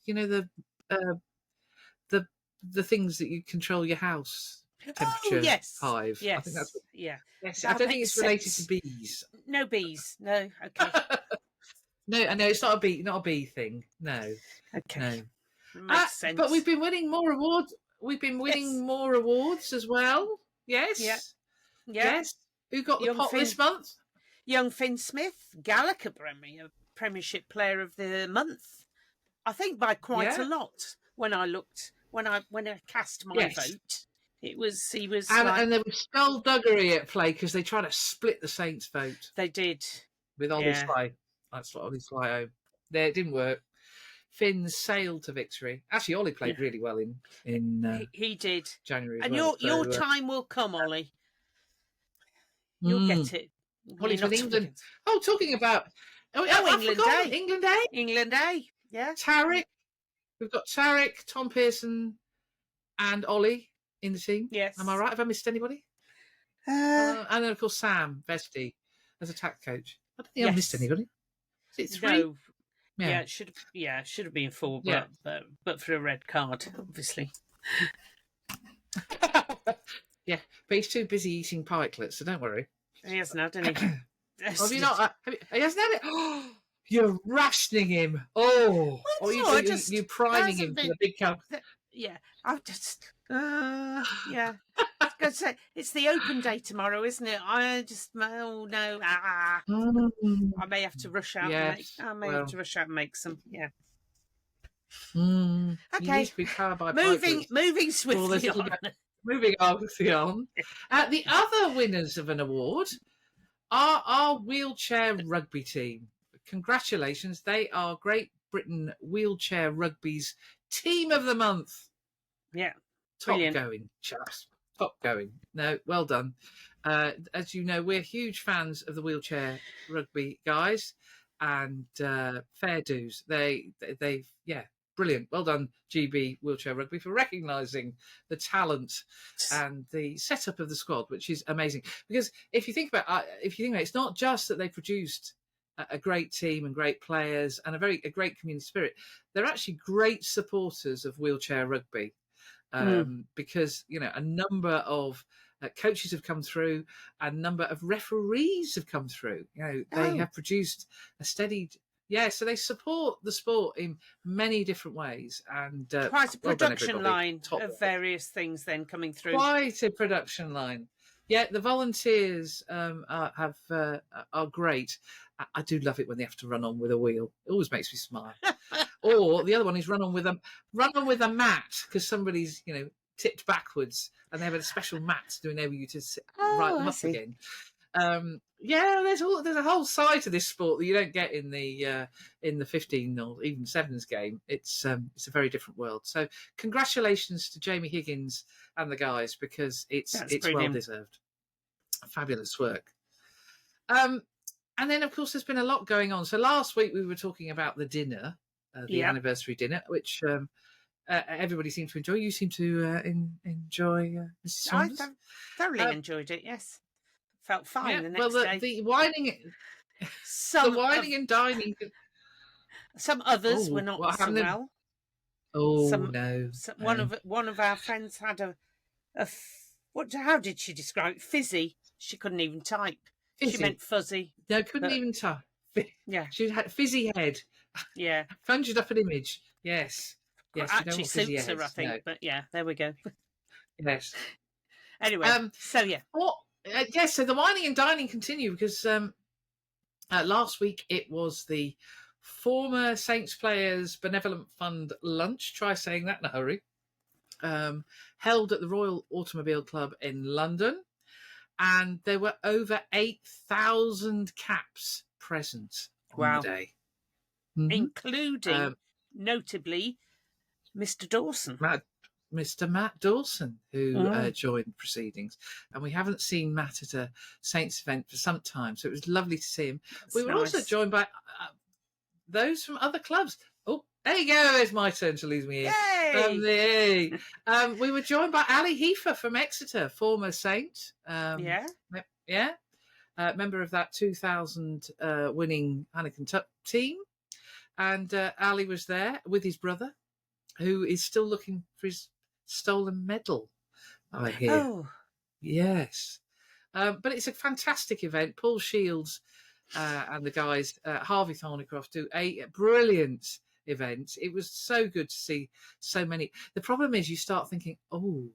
the things that you control your house temperature. Oh, yes. Hive. Yes. I think that's what, yes. I don't think it's related to bees. No bees. No. Okay. No, it's not a bee thing. No. Okay. No. Makes sense. But we've been winning more awards. We've been winning more awards as well. Yes. Yeah. Yes. Who got the pot this month? Young Finn Smith, Gallagher Premiership Player of the Month. I think by quite a lot. When I cast my vote, he was. And there was skullduggery at play because they tried to split the Saints' vote. They did with Ollie Sly. That's what Ollie Sly. There, it didn't work. Finn sailed to victory. Actually, Ollie played really well in he did January. And your time will come, Ollie. You'll get it. Ollie's with England. Oh, talking about England Day. England Day. England Day. Yeah. Tarek. We've got Tarek, Tom Pearson, and Ollie in the team. Yes. Am I right? Have I missed anybody? And then of course Sam Vesti as attack coach. I don't think I've missed anybody. Is it 3? No. Yeah, it should have been 4, but for a red card, obviously. Yeah, but he's too busy eating pikelets, so don't worry. He hasn't had any. Have you not? He hasn't had it. Oh, you're rationing him. Oh, you're priming him for the big cup. Yeah, I've just. Yeah. I was going to say, it's the open day tomorrow, isn't it? I may have to rush out. Yes, have to rush out and make some. Yeah. Okay. Moving swiftly on. Moving on. The other winners of an award are our wheelchair rugby team. Congratulations! They are Great Britain Wheelchair Rugby's Team of the Month. Yeah. Top going, chaps. Top going. No, well done. As you know, we're huge fans of the wheelchair rugby guys, and fair dues. They've brilliant. Well done, GB Wheelchair Rugby, for recognising the talent and the setup of the squad, which is amazing. Because if you think about it, it's not just that they produced a great team and great players and a great community spirit. They're actually great supporters of wheelchair rugby. Because a number of coaches have come through, a number of referees have come through. They have produced a steady, so they support the sport in many different ways, and quite a production line of various things then coming through. Quite a production line. Yeah, the volunteers are great. I do love it when they have to run on with a wheel. It always makes me smile. Or the other one is run on with a mat because somebody's tipped backwards and they have a special mat to enable you to right them up again. There's a whole side to this sport that you don't get in the 15 or even sevens game. It's a very different world. So congratulations to Jamie Higgins and the guys, because it's well deserved. Fabulous work. And then of course there's been a lot going on. So last week we were talking about the dinner. The anniversary dinner, which everybody seemed to enjoy. You seem to enjoy, Mrs. Saunders. I thoroughly enjoyed it. Yes, felt fine the next day. The whining, the whining and dining. Some others were not so well. One of our friends had how did she describe it? Fizzy. She couldn't even type. Fizzy. She meant fuzzy. No, couldn't even type. Yeah, she had fizzy head. Yeah, conjured up an image. Yes, actually suits her, I think. No. But yeah, there we go. Yes. Anyway, so the whining and dining continue, because last week it was the former Saints Players Benevolent Fund lunch. Try saying that in a hurry. Held at the Royal Automobile Club in London, and there were over 8,000 caps present on the day. Mm-hmm. Including, notably, Mr. Dawson. Mr. Matt Dawson, who joined proceedings. And we haven't seen Matt at a Saints event for some time, so it was lovely to see him. We were also joined by those from other clubs. Oh, there you go. It's my turn to lose me here. We were joined by Ali Heifer from Exeter, former Saint. member of that 2000 winning Heineken Cup team. And Ali was there with his brother, who is still looking for his stolen medal, I hear. Oh. Yes. But it's a fantastic event. Paul Shields and the guys, Harvey Thornycroft, do a brilliant event. It was so good to see so many. The problem is you start thinking, oh,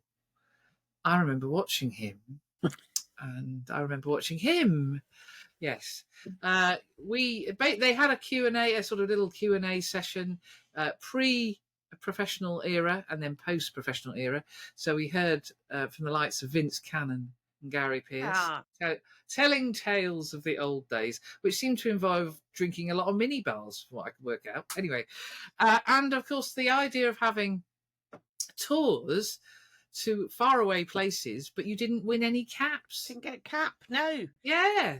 I remember watching him. And I remember watching him. Yes. They had a Q&A, a sort of little Q&A session, pre-professional era and then post-professional era. So we heard from the likes of Vince Cannon and Gary Pearce telling tales of the old days, which seemed to involve drinking a lot of mini bars, from what I could work out. Anyway, and of course the idea of having tours to faraway places, but you didn't win any caps. Didn't get a cap, no. Yeah.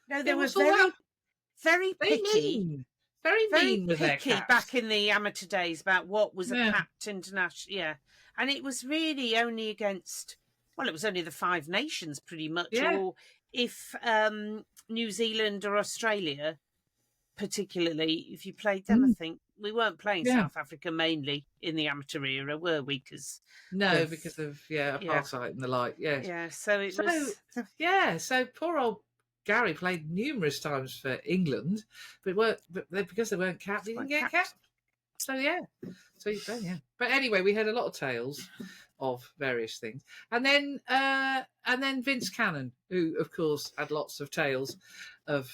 No, they were very picky. Very mean with their caps. Back in the amateur days about what was a capped international. Yeah. And it was really only against, well, it was only the Five Nations pretty much. Yeah. Or if New Zealand or Australia, particularly, if you played them, I think. We weren't playing South Africa mainly in the amateur era, were we? Because of apartheid and the like. Yes. Yeah. So it was. Yeah. So poor old Gary played numerous times for England, but because they weren't capped, he didn't get capped. So yeah. But anyway, we had a lot of tales of various things, and then Vince Cannon, who of course had lots of tales of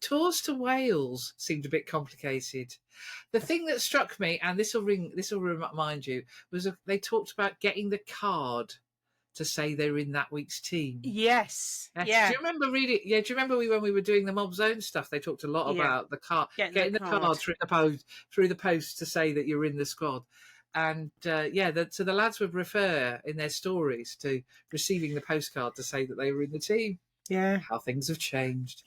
tours to Wales. Seemed a bit complicated. The thing that struck me, and this will remind you, was they talked about getting the card to say they were in that week's team. Yes. Yeah. Do you remember reading? Yeah. Do you remember when we were doing the Mob Zone stuff? They talked a lot about the card, getting the card through the post to say that you're in the squad. And so the lads would refer in their stories to receiving the postcard to say that they were in the team. Yeah. How things have changed.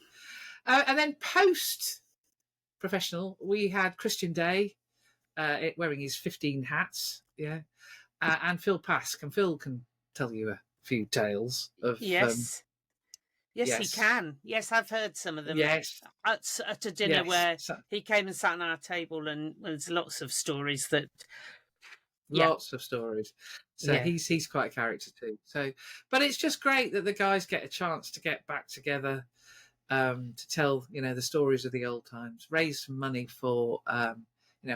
And then post-professional, we had Christian Day wearing his 15 hats. Yeah. And Phil Pask. And Phil can tell you a few tales of... Yes. Yes, he can. Yes, I've heard some of them. Yes. At a dinner where he came and sat on our table, and there's lots of stories that... Lots of stories. So he's quite a character too. So, but it's just great that the guys get a chance to get back together to tell, the stories of the old times, raise some money for,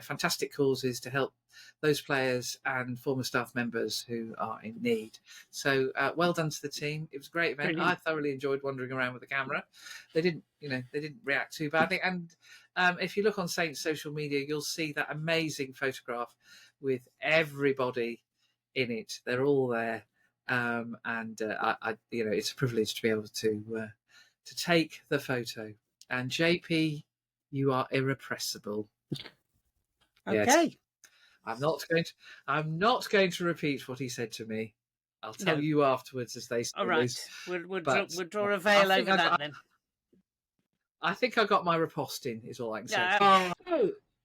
fantastic causes to help those players and former staff members who are in need. So well done to the team. It was a great event. Brilliant. I thoroughly enjoyed wandering around with the camera. They didn't react too badly. And if you look on Saints social media, you'll see that amazing photograph with everybody in it. They're all there. It's a privilege to be able to take the photo. And JP, you are irrepressible. Okay. Yes. I'm not going to repeat what he said to me. I'll tell you afterwards, as they say. All right. We'll draw a veil over that then. I think I got my riposte in, is all I can say. Oh,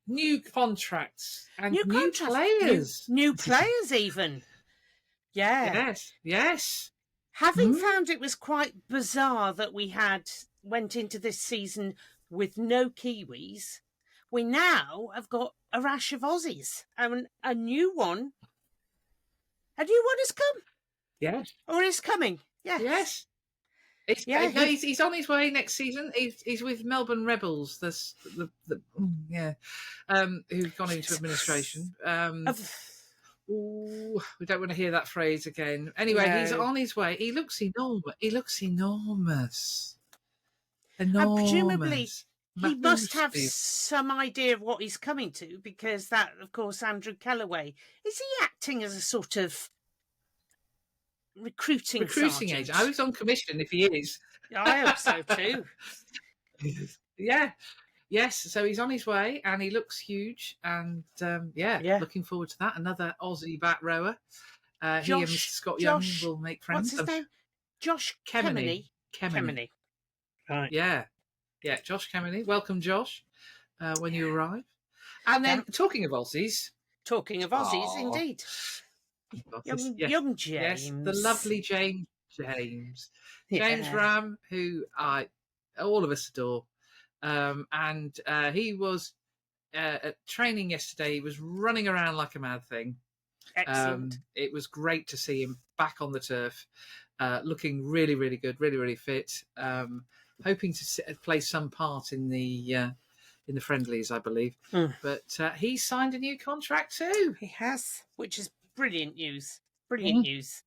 new contracts and new players. New players even. Yeah. Yes. Having found it was quite bizarre that we went into this season with no Kiwis, we now have got a rash of Aussies. And a new one. A new one has come. Yes. Or is coming. Yes. He's on his way next season. He's with Melbourne Rebels. Who've gone into administration. We don't want to hear that phrase again. Anyway, he's on his way. He looks enormous. And presumably, he must have some idea of what he's coming to, because that, of course, Andrew Kellaway, is he acting as a sort of recruiting agent? I was on commission if he is. I hope so too. Yeah. Yes, so he's on his way and he looks huge, and looking forward to that. Another Aussie bat rower. He and Scott Young will make friends. What's his name? Josh Kemeny. Right. Yeah, Josh Kemeny. Welcome, Josh, when you arrive. And then, talking of Aussies, indeed. Young James. Yes, the lovely James James Ram, who all of us adore, and he was at training yesterday. He was running around like a mad thing. Excellent. It was great to see him back on the turf, looking really, really good, really, really fit. Hoping to play some part in the friendlies, I believe. But he signed a new contract too. He has, which is brilliant news. Brilliant news.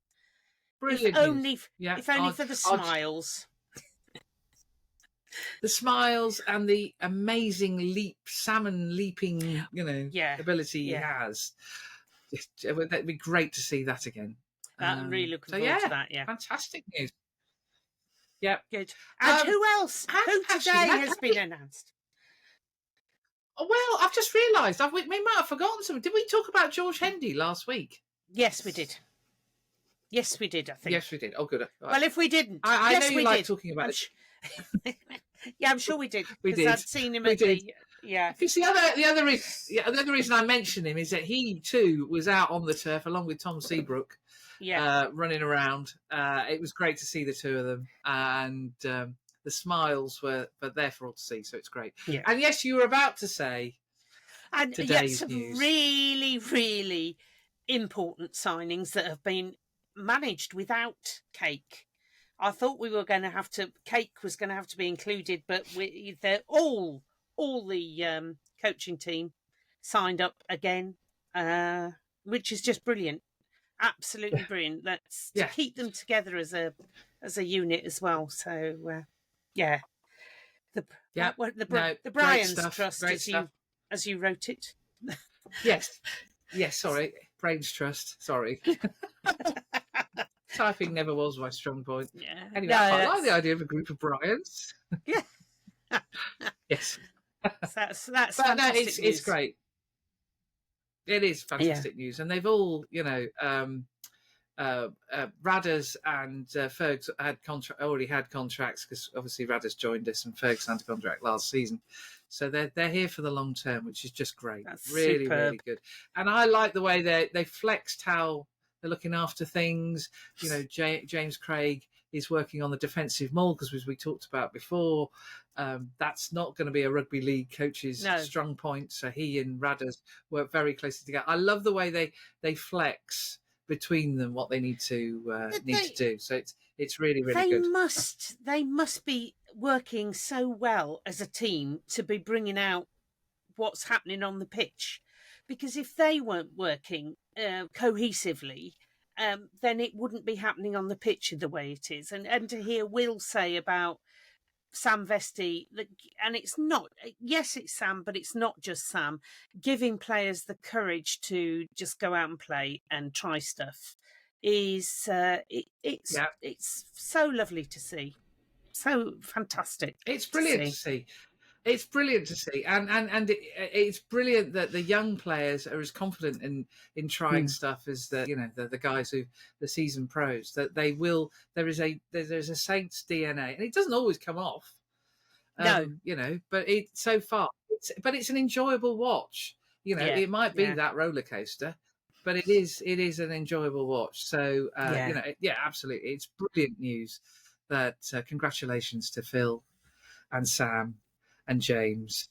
Brilliant news. If only for the smiles. The smiles and the amazing salmon leaping, ability he has. It'd be great to see that again. I'm really looking forward to that. Yeah, fantastic news. Yeah, good. And who else? Who today has been announced? Well, I've just realised we might have forgotten something. Did we talk about George Hendy last week? Yes, we did. Yes, we did. I think. Yes, we did. Oh, good. Well, if we didn't, I know you like talking about it. Yeah, I'm sure we did. We did. I'd seen him at the. Yeah. Because the other reason I mention him is that he too was out on the turf along with Tom Seabrook. Yeah. Running around. It was great to see the two of them, and the smiles were there for all to see. So it's great. Yeah. And yes, you were about to say today's news. Really, really important signings that have been managed without Cake. I thought we were going to have to. Cake was going to have to be included, but they're all the coaching team signed up again, which is just brilliant. Absolutely brilliant. Let's keep them together as a unit as well. So the Brian's Trust, as you wrote it. Yes. Sorry, Brains Trust. Sorry. Typing never was my strong point. Yeah. Anyway, I like the idea of a group of Brians. Yeah. Yes. That's but fantastic no, it's great. It is fantastic news, and they've all, Radders and Fergs already had contracts because obviously Radders joined us and Fergs signed a contract last season, so they're here for the long term, which is just great. That's really, superb. really good. And I like the way they flexed how they're looking after things. James Craig is working on the defensive mould because, as we talked about before, that's not going to be a rugby league coach's strong point. So he and Radders work very closely together. I love the way they flex between them what they need to do. So it's really, really good. They must be working so well as a team to be bringing out what's happening on the pitch, because if they weren't working cohesively, then it wouldn't be happening on the pitch the way it is. And to hear Will say about Sam Vesti, and it's not, yes, it's Sam, but it's not just Sam, giving players the courage to just go out and play and try stuff is it's so lovely to see. So fantastic. It's brilliant to see. It's brilliant to see, and it's brilliant that the young players are as confident in trying stuff as the guys who the seasoned pros, that they will. There's a Saints DNA, and it doesn't always come off. But it's an enjoyable watch. It might be that roller coaster, but it is an enjoyable watch. So absolutely, it's brilliant news. That congratulations to Phil and Sam and James,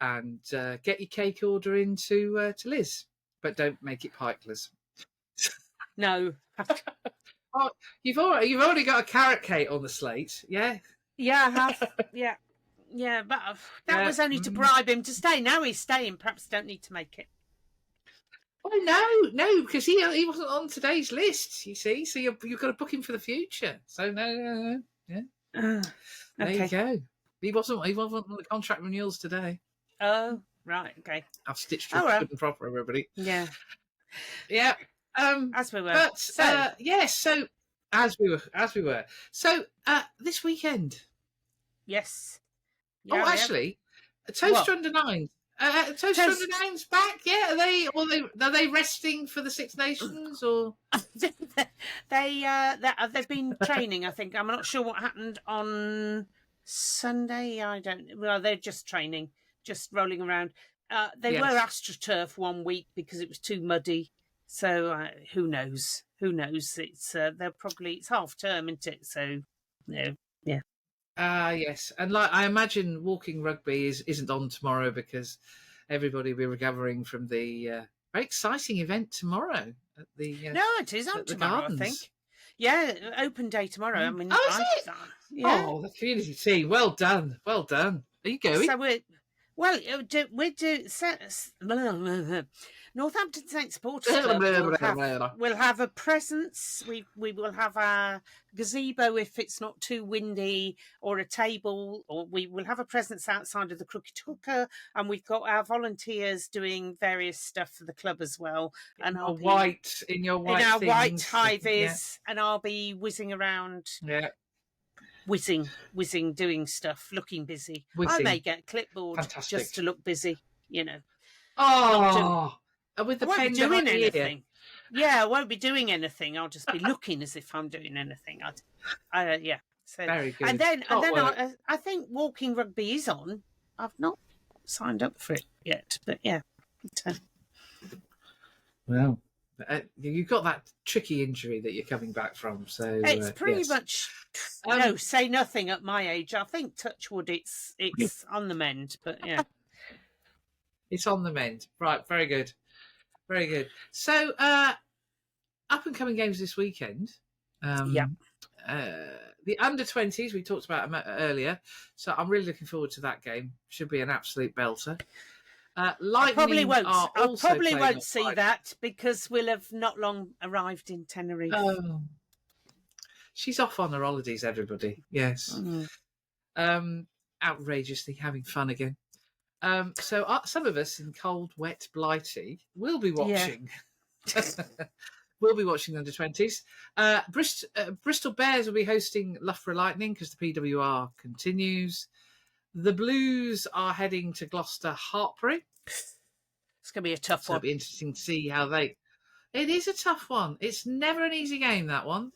and get your cake order into to Liz, but don't make it pikeless. No. Oh, you've already got a carrot cake on the slate, yeah? Yeah, I have. Yeah, but that was only to bribe him to stay. Now he's staying. Perhaps don't need to make it. Oh no, because he wasn't on today's list. You see, so you've got to book him for the future. So no, yeah. There you go. He wasn't on the contract renewals today. Oh, right, okay. I've stitched it good and proper, everybody. Yeah. Yeah. As we were. But so as we were. So this weekend. Yes. Yeah, actually, Toast Under Nines. Toast Under Nines back? Yeah, are they resting for the Six Nations or? They've been training. I think I'm not sure what happened on Sunday. They're just training, just rolling around. They were AstroTurf one week because it was too muddy, So who knows? Who knows? It's it's half term, isn't it? So yeah. Yes, and like I imagine, walking rugby isn't on tomorrow because everybody will be recovering from the very exciting event tomorrow at the. No, it is on tomorrow. I think. Yeah, open day tomorrow. I mean, is it? Yeah. Oh, the community team. Well done. Well done. Are you going? So Northampton Saints Supporters Club will have a presence. We will have a gazebo if it's not too windy, or a table, or we will have a presence outside of the Crooked Hooker, and we've got our volunteers doing various stuff for the club as well. And in our white high-vis, and I'll be whizzing around. Yeah. Whizzing, doing stuff, looking busy. I may get a clipboard just to look busy, Oh, with the pen doing anything. Yeah, I won't be doing anything. I'll just be looking as if I'm doing anything. Yeah. So, very good. And then I think walking rugby is on. I've not signed up for it yet, but yeah. Well, you've got that tricky injury that you're coming back from, so it's pretty much. No, say nothing at my age. I think touchwood, it's on the mend, but yeah. It's on the mend. Right, very good. Very good. So, up and coming games this weekend. The under-20s, we talked about them earlier. So I'm really looking forward to that game. Should be an absolute belter. I probably won't see that because we'll have not long arrived in Tenerife. Oh. She's off on her holidays, everybody. Yes. Outrageously having fun again. So some of us in cold, wet Blighty will be watching. Yeah. We'll be watching the under-20s. Bristol Bears will be hosting Loughborough Lightning because the PWR continues. The Blues are heading to Gloucester Hartpury. It's going to be a tough one. It'll be interesting to see how they... It is a tough one. It's never an easy game, that one.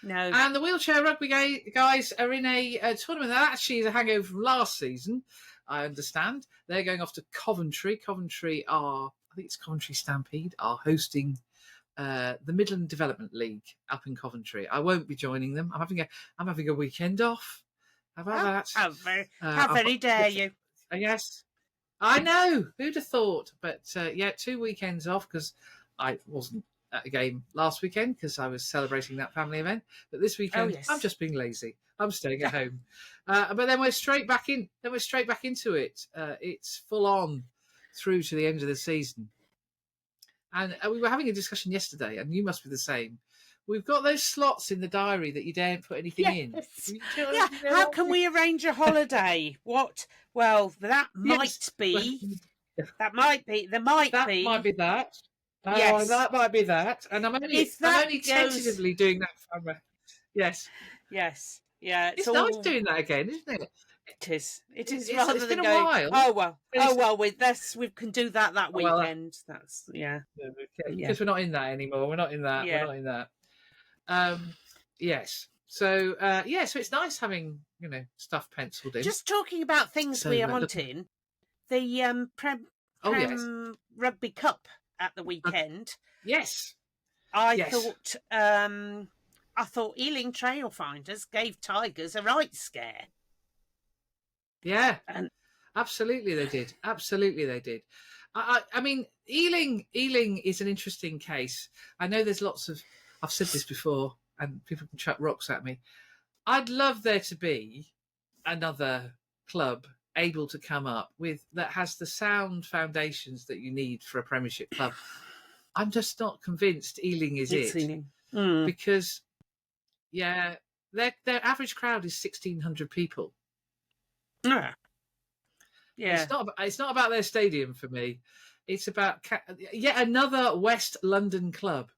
No. And the wheelchair rugby guys are in a tournament that actually is a hangover from last season, I understand. They're going off to Coventry. Coventry Stampede are hosting the Midland Development League up in Coventry. I won't be joining them. I'm having a weekend off. How about that? How very dare you? Yes. I know. Who'd have thought? But 2 weekends off because I wasn't at a game last weekend because I was celebrating that family event. But this weekend, I'm just being lazy. I'm staying at home. But then we're straight back in. Then we're straight back into it. It's full on through to the end of the season. And we were having a discussion yesterday, and you must be the same. We've got those slots in the diary that you daren't put anything in. Yeah. How can we arrange a holiday? What? Well, that might be. That might be. There might be. That might be that. Yes. That might be that. And I'm only tentatively doing that. Yes. Yes. Yeah. It's nice doing that again, isn't it? It is. It's been a while. We can do that weekend. That's because we're not in that anymore. We're not in that. Yeah. We're not in that. Yes. So so it's nice having stuff penciled in. Just talking about things we aren't in. The Prem Rugby Cup at the weekend. Yes. I thought Ealing Trailfinders gave Tigers a right scare. Yeah, and absolutely they did. Absolutely they did. I mean, Ealing is an interesting case. I know there's lots of... I've said this before, and people can chuck rocks at me. I'd love there to be another club able to come up with that has the sound foundations that you need for a Premiership club. I'm just not convinced Ealing is it. Because, their average crowd is 1,600 people. Yeah. It's not about their stadium for me. It's about yet another West London club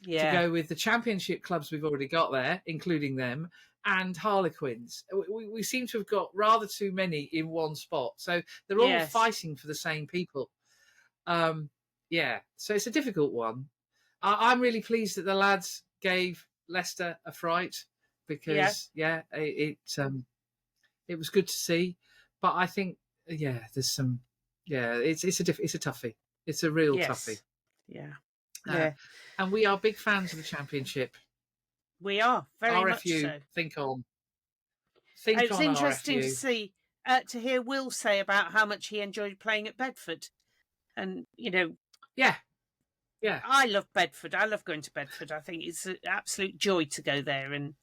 to go with the Championship clubs we've already got there, including them, and Harlequins. We seem to have got rather too many in one spot. So they're all fighting for the same people. So it's a difficult one. I'm really pleased that the lads gave Leicester a fright because it was good to see, but I think there's some it's a toughie. It's a real toughie. Yeah. And we are big fans of the Championship. We are, very much RFU, so. think on. It's interesting to see, to hear Will say about how much he enjoyed playing at Bedford. And, Yeah. I love Bedford. I love going to Bedford. I think it's an absolute joy to go there and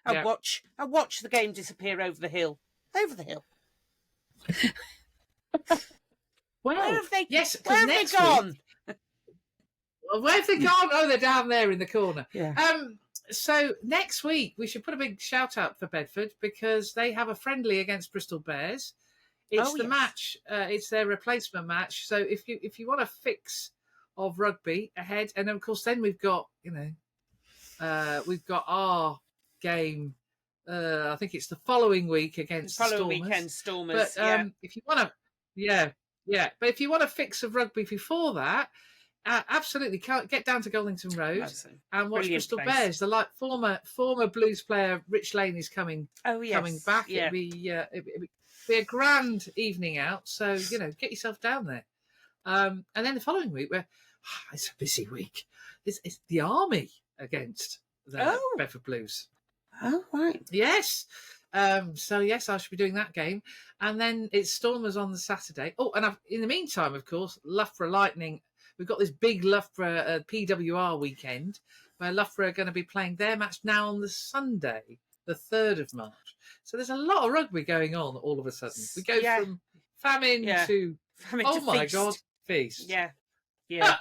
watch the game disappear over the hill. Over the hill. Well, where have they, yes, where have they gone? Where have they gone? Oh, they're down there in the corner. Yeah. So next week we should put a big shout out for Bedford because they have a friendly against Bristol Bears. It's match. It's their replacement match. So if you want a fix of rugby ahead, and of course then we've got we've got our game. I think it's the following week against the following Stormers. Weekend Stormers. But if you want to, but if you want a fix of rugby before that. Absolutely, get down to Goldington Road and watch Bristol Bears. The former Blues player Rich Lane is coming back. Yeah. It'll be a grand evening out. So get yourself down there. And then the following week, it's a busy week. It's the Army against the Bedford Blues. Oh right. Yes. So yes, I should be doing that game, and then it's Stormers on the Saturday. Oh, and in the meantime, of course, Loughborough Lightning. We've got this big Loughborough PWR weekend where Loughborough are going to be playing their match now on the Sunday, the 3rd of March. So there's a lot of rugby going on all of a sudden. We go from famine to my God, feast. Yeah.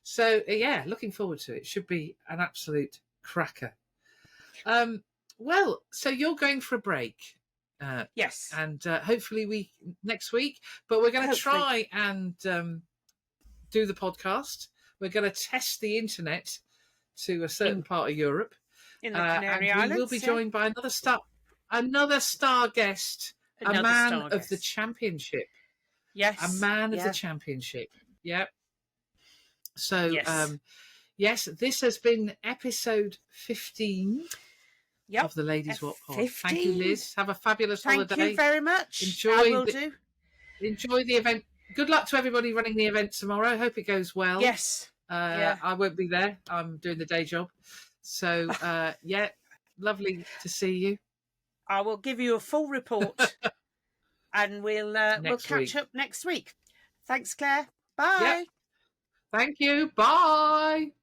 So, looking forward to it. Should be an absolute cracker. Well, so you're going for a break. Yes. And hopefully next week. But we're going to try and do the podcast. We're going to test the internet to a certain part of Europe. In the Canary Islands. We will be joined by another star guest, a man of the Championship. Yes. A man of the Championship. Yep. So, yes, this has been episode 15 of the Ladies Wot Pod. Thank you, Liz. Have a fabulous holiday. Thank you very much. Enjoy the event. Good luck to everybody running the event tomorrow. I hope it goes well. Yes. I won't be there. I'm doing the day job. So, lovely to see you. I will give you a full report and we'll catch up next week. Thanks, Claire. Bye. Yep. Thank you. Bye.